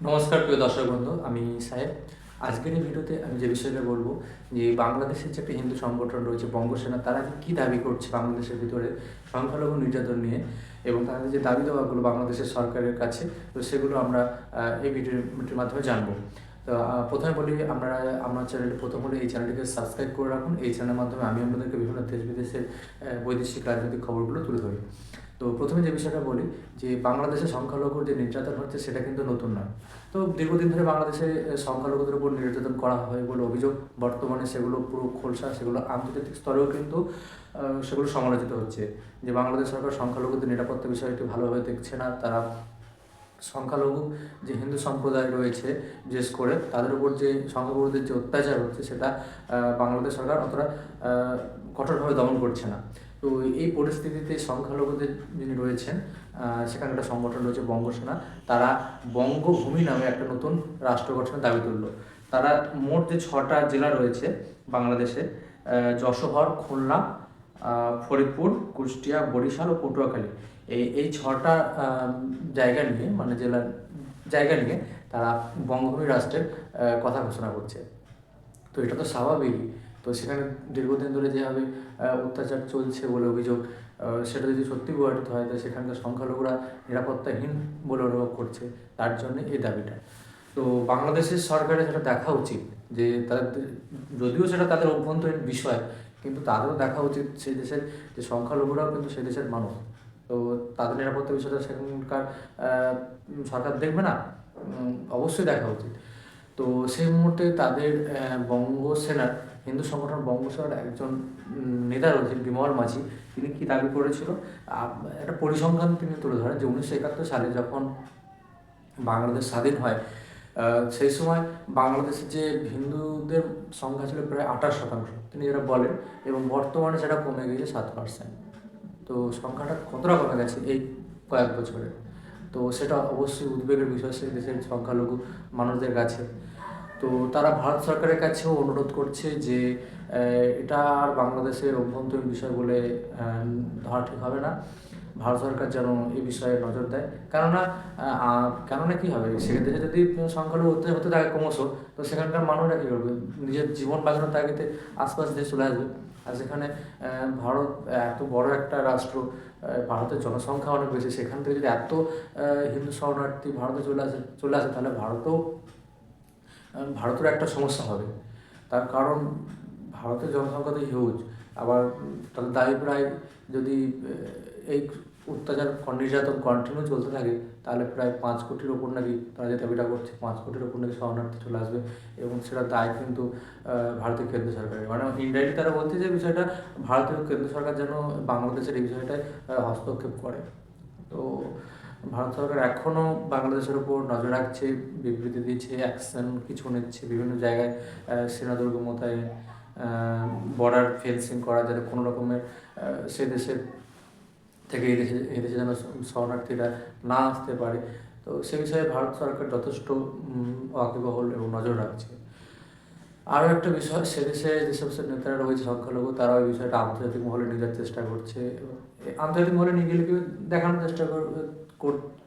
নমস্কার প্রিয় দর্শক বন্ধু, আমি সাহেব। আজকের এই ভিডিওতে আমি যে বিষয়টা বলবো যে বাংলাদেশের যে একটা হিন্দু সংগঠন রয়েছে বঙ্গ সেনা, তারা কী দাবি করছে বাংলাদেশের ভিতরে সংখ্যালঘু নির্যাতন নিয়ে, এবং তাদের যে দাবি দেওয়াগুলো বাংলাদেশের সরকারের কাছে, তো সেগুলো আমরা এই ভিডিওটির মাধ্যমে জানবো। তো প্রথমে বলি, আমার চ্যানেলটি প্রথম হলে এই চ্যানেলটিকে সাবস্ক্রাইব করে রাখুন। এই চ্যানেলের মাধ্যমে আমি আপনাদেরকে বিভিন্ন দেশ বিদেশের বৈদেশিক রাজনৈতিক খবরগুলো তুলে ধরি। তো প্রথমে যে বিষয়টা বলি যে বাংলাদেশে সংখ্যালঘুর যে নির্যাতন হচ্ছে সেটা কিন্তু নতুন নয়। তো দীর্ঘদিন ধরে বাংলাদেশে সংখ্যালঘুদের উপর নির্যাতন করা হয় বলে অভিযোগ। বর্তমানে সেগুলো পুরো খোলসা, সেগুলো আন্তর্জাতিক স্তরেও কিন্তু সেগুলো সমালোচিত হচ্ছে যে বাংলাদেশ সরকার সংখ্যালঘুদের নিরাপত্তা বিষয়টি ভালোভাবে দেখছে না। তারা সংখ্যালঘু যে হিন্দু সম্প্রদায় রয়েছে, বিশেষ করে তাদের উপর যে সংখ্যালঘুদের যে অত্যাচার হচ্ছে সেটা বাংলাদেশ সরকার অতটা কঠোরভাবে দমন করছে না। তো এই পরিস্থিতিতে সংখ্যালঘুদের যিনি রয়েছেন, সেখানে একটা সংগঠন রয়েছে বঙ্গ সেনা, তারা বঙ্গভূমি নামে একটা নতুন রাষ্ট্র গঠনের দাবি তুলল। তারা মোট যে 6টা জেলা রয়েছে বাংলাদেশে, যশোর, খুলনা, ফরিদপুর, কুষ্টিয়া, বরিশাল ও পটুয়াখালী, এই 6টা জায়গা নিয়ে, মানে জেলার জায়গা নিয়ে তারা বঙ্গভূমি রাষ্ট্রের কথা ঘোষণা করছে। তো এটা তো স্বাভাবিকই। তো সেখানে দীর্ঘদিন ধরে যেভাবে অত্যাচার চলছে বলে অভিযোগ, সেটা যদি সত্যি প্রমাণিত হয়, তো সেখানকার সংখ্যালঘুরা নিরাপত্তাহীন বলে অনুভব করছে। তার জন্য এই দাবিটা। তো বাংলাদেশের সরকারের সেটা দেখা উচিত যে তাদের, যদিও সেটা তাদের অভ্যন্তরীণ বিষয়, কিন্তু তাদেরও দেখা উচিত সেই দেশের যে সংখ্যালঘুরাও কিন্তু সেই দেশের মানুষ। তো তাদের নিরাপত্তা বিষয়টা সেখানকার সরকার দেখবে না? অবশ্যই দেখা উচিত। তো সেই মুহূর্তে তাদের বঙ্গ সেনার, হিন্দু সংগঠন বঙ্গ সেনার একজন নেতা রয়েছেন বিমল মাঝি। তিনি কি দাবি করেছিল, একটা পরিসংখ্যান তিনি তুলে ধরেন যে 1971 সালে যখন বাংলাদেশ স্বাধীন হয়, সেই সময় বাংলাদেশে যে হিন্দুদের সংখ্যা ছিল প্রায় 28%, তিনি যেটা বলেন, এবং বর্তমানে সেটা কমে গিয়েছে 7%। তো সংখ্যাটা কতটা কমে গেছে এই কয়েক বছরে। তো সেটা অবশ্যই উদ্বেগের বিষয় সেই দেশের সংখ্যালঘু মানুষদের কাছে। তো তারা ভারত সরকারের কাছেও অনুরোধ করছে যে এটা আর বাংলাদেশের অভ্যন্তরীণ বিষয় বলে ধরা ঠিক হবে না। ভারত সরকার যেন এই বিষয়ে নজর দেয়। কেননা কী হবে, সেদেশে যদি সংখ্যালঘু হতে থাকে ক্রমশ, তো সেখানকার মানুষরা কী করবে, নিজের জীবন বাঁচানোর তাগিদে আশপাশ দেশে চলে আসবে। আর সেখানে ভারত এত বড় একটা রাষ্ট্র, ভারতের জনসংখ্যা অনেক বেশি, সেখান থেকে যদি এত হিন্দু শরণার্থী ভারতে চলে আসে, তাহলে ভারতের একটা সমস্যা হবে। তার কারণ ভারতের জনসংখ্যা তো হিউজ। আবার তাদের দাবি প্রায়, যদি এই অত্যাচার নির্যাতন কন্টিনিউ চলতে থাকে, তাহলে প্রায় 5 কোটির ওপর নাকি তারা যে দাবিটা করছে, 5 কোটির ওপর নাকি শরণার্থী চলে আসবে, এবং সেটা দায় কিন্তু ভারতীয় কেন্দ্র সরকারের। মানে ইনডাইরেক্টলি তারা বলছে যে বিষয়টা ভারতীয় কেন্দ্র সরকার যেন বাংলাদেশের এই বিষয়টায় হস্তক্ষেপ করে। তো ভারত সরকার এখনও বাংলাদেশের উপর নজর রাখছে, বিবৃতি দিচ্ছে, অ্যাকশন কিছু নিচ্ছে, বিভিন্ন জায়গায় সেনাদুর্গ মোতায়েন, বর্ডার ফেন্সিং করা, যাতে কোনো রকমের সে দেশের থেকে এদেশে যেন শরণার্থীরা না আসতে পারে। তো সে বিষয়ে ভারত সরকার যথেষ্ট ওয়াকিবহল এবং নজর রাখছে। আরও একটা বিষয়, সে দেশে যেসব নেতারা রয়েছে সংখ্যালঘু, তারা ওই বিষয়টা আন্তর্জাতিক মহলে নিয়ে যাওয়ার চেষ্টা করছে। আন্তর্জাতিক মহলে নিয়ে গেলে দেখানোর চেষ্টা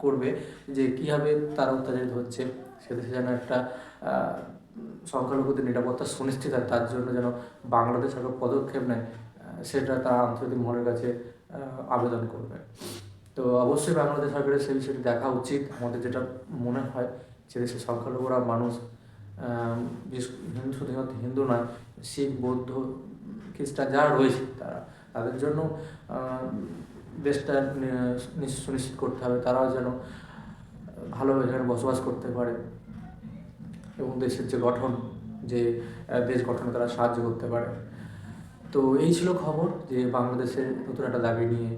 করবে যে কীভাবে তারা অত্যাচারিত হচ্ছে। সে দেশে যেন একটা সংখ্যালঘুদের নিরাপত্তা সুনিশ্চিত হয়, তার জন্য যেন বাংলাদেশ সরকার পদক্ষেপ নেয়, সেটা তারা আন্তর্জাতিক মহলের কাছে আবেদন করবে। তো অবশ্যই বাংলাদেশ সরকারের সেই বিষয়টি দেখা উচিত। আমাদের যেটা মনে হয় যে দেশের সংখ্যালঘুরা মানুষ, শুধু হিন্দু নয়, শিখ, বৌদ্ধ, খ্রিস্টান যারা রয়েছে, তাদের জন্য দেশটা সুনিশ্চিত করতে হবে, তারাও যেন ভালোভাবে এখানে বসবাস করতে পারে, এবং দেশের যে গঠন, যে দেশ গঠনে তারা সাহায্য করতে পারে। তো এই ছিল খবর যে বাংলাদেশের নতুন একটা দাবি নিয়ে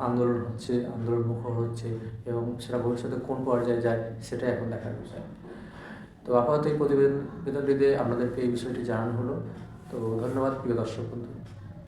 আন্দোলন হচ্ছে, আন্দোলন মুখর হচ্ছে, এবং সেটা ভবিষ্যতে কোন পর্যায়ে যায় সেটাই এখন দেখার বিষয়। তো আপাতত এই প্রতিবেদনটিতে আপনাদেরকে এই বিষয়টি জানানো হলো। তো ধন্যবাদ প্রিয় দর্শক বন্ধু।